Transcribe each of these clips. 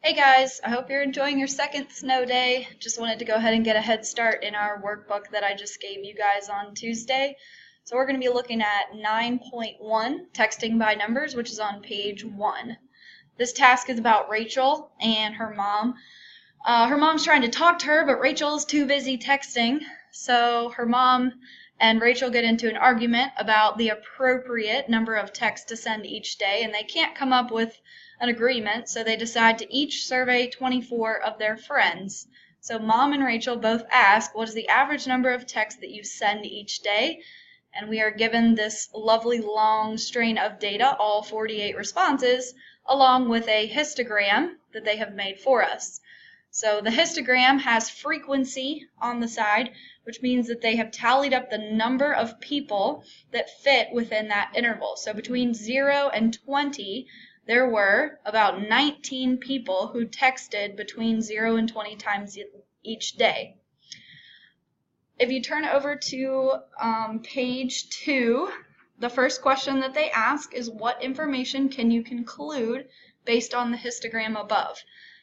Hey guys, I hope you're enjoying your second snow day. Just wanted to go ahead and get a head start in our workbook that I just gave you guys on Tuesday. So we're going to be looking at 9.1, texting by numbers, which is on page 1. This task is about Rachel and her mom. Her mom's trying to talk to her, but Rachel's too busy texting. So her mom and Rachel get into an argument about the appropriate number of texts to send each day, and they can't come up with an agreement, so they decide to each survey 24 of their friends. So Mom and Rachel both ask, what is the average number of texts that you send each day? And we are given this lovely long string of data, all 48 responses, along with a histogram that they have made for us. So the histogram has frequency on the side, which means that they have tallied up the number of people that fit within that interval. So between 0 and 20, there were about 19 people who texted between 0 and 20 times each day. If you turn over to page 2, the first question that they ask is, what information can you conclude based on the histogram above?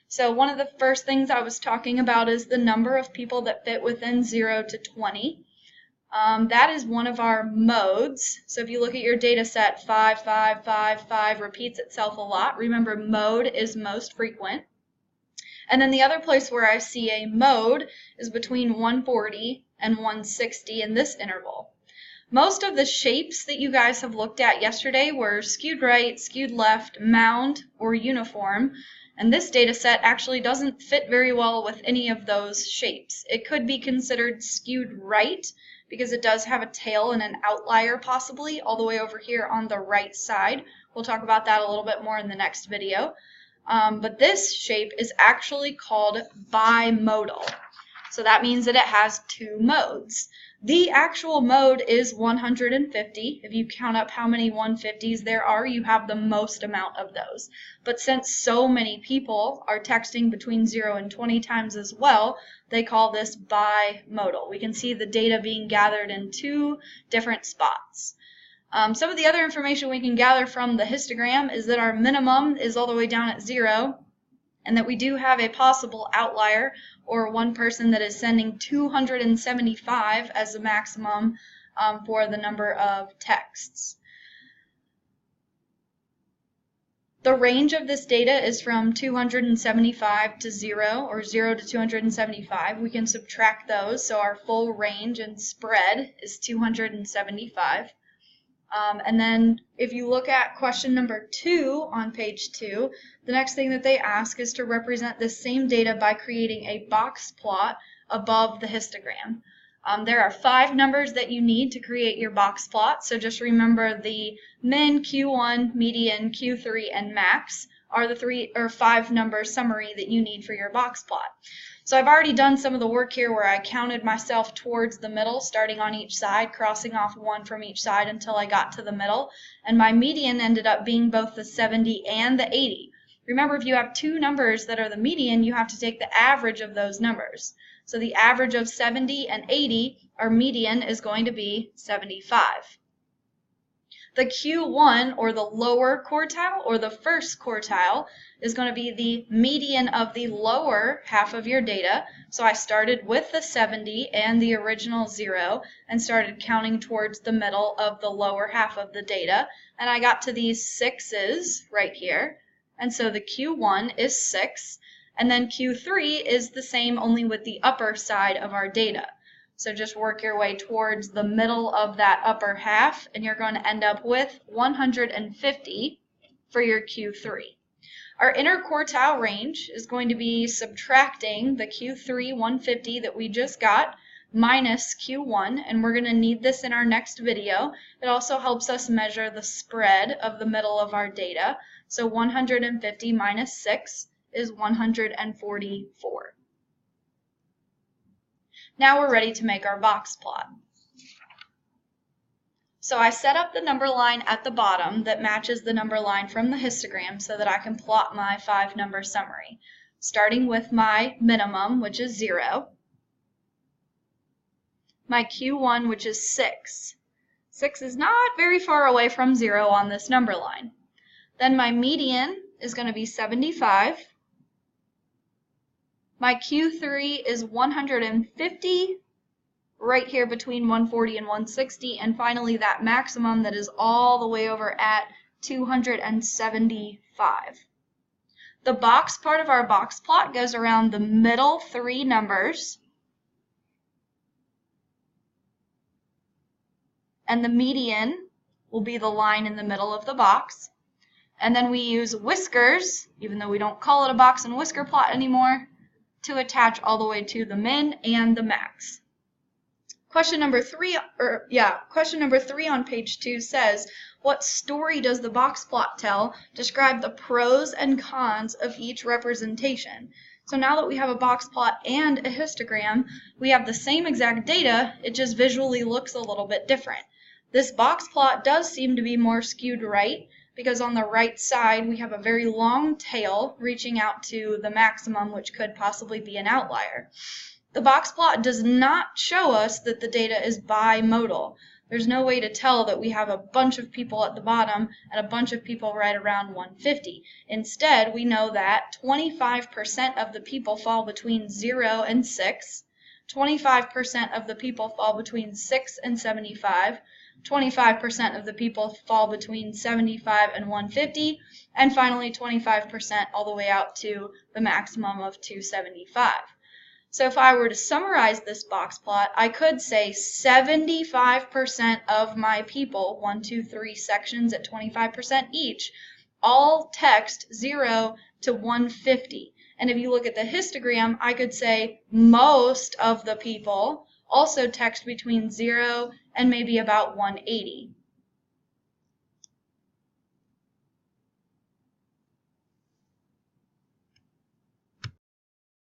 So one of the first things I was talking about is the number of people that fit within 0 to 20. That is one of our modes. So if you look at your data set, 5, 5, 5, 5 repeats itself a lot. Remember, mode is most frequent. And then the other place where I see a mode is between 140 and 160 in this interval. Most of the shapes that you guys have looked at yesterday were skewed right, skewed left, mound, or uniform. And this data set actually doesn't fit very well with any of those shapes. It could be considered skewed right because it does have a tail and an outlier possibly all the way over here on the right side. We'll talk about that a little bit more in the next video. But this shape is actually called bimodal. So that means that it has two modes. The actual mode is 150. If you count up how many 150s there are, you have the most amount of those. But since so many people are texting between 0 and 20 times as well, they call this bimodal. We can see the data being gathered in two different spots. Some of the other information we can gather from the histogram is that our minimum is all the way down at 0, and that we do have a possible outlier, or one person that is sending 275 as the maximum for the number of texts. The range of this data is from 275 to 0, or 0 to 275. We can subtract those, so our full range and spread is 275. And then if you look at question number 2 on page 2, the next thing that they ask is to represent this same data by creating a box plot above the histogram. There are 5 numbers that you need to create your box plot, so just remember the min, Q1, median, Q3, and max are the 3 or 5 number summary that you need for your box plot. So I've already done some of the work here where I counted myself towards the middle, starting on each side, crossing off 1 from each side until I got to the middle, and my median ended up being both the 70 and the 80. Remember, if you have 2 numbers that are the median, you have to take the average of those numbers. So the average of 70 and 80, our median is going to be 75. The Q1, or the lower quartile, or the first quartile, is going to be the median of the lower half of your data. So I started with the 70 and the original 0 and started counting towards the middle of the lower half of the data. And I got to these 6s right here. And so the Q1 is 6. And then Q3 is the same, only with the upper side of our data. So just work your way towards the middle of that upper half, and you're going to end up with 150 for your Q3. Our interquartile range is going to be subtracting the Q3 150 that we just got minus Q1, and we're going to need this in our next video. It also helps us measure the spread of the middle of our data. So 150 minus 6 is 144. Now we're ready to make our box plot. So I set up the number line at the bottom that matches the number line from the histogram so that I can plot my 5 number summary, starting with my minimum, which is 0, my Q1, which is 6. 6 is not very far away from 0 on this number line. Then my median is going to be 75, My Q3 is 150, right here between 140 and 160, and finally that maximum that is all the way over at 275. The box part of our box plot goes around the middle three numbers, and the median will be the line in the middle of the box. And then we use whiskers, even though we don't call it a box and whisker plot anymore, to attach all the way to the min and the max. Question number three on page 2 says, what story does the box plot tell? Describe the pros and cons of each representation. So now that we have a box plot and a histogram, we have the same exact data, it just visually looks a little bit different. This box plot does seem to be more skewed right, because on the right side we have a very long tail reaching out to the maximum, which could possibly be an outlier. The box plot does not show us that the data is bimodal. There's no way to tell that we have a bunch of people at the bottom and a bunch of people right around 150. Instead, we know that 25% of the people fall between 0 and 6, 25% of the people fall between 6 and 75, 25% of the people fall between 75 and 150, and finally 25% all the way out to the maximum of 275. So if I were to summarize this box plot, I could say 75% of my people, 1, 2, 3 sections at 25% each, all text 0 to 150. And if you look at the histogram, I could say most of the people also text between 0 and maybe about 180.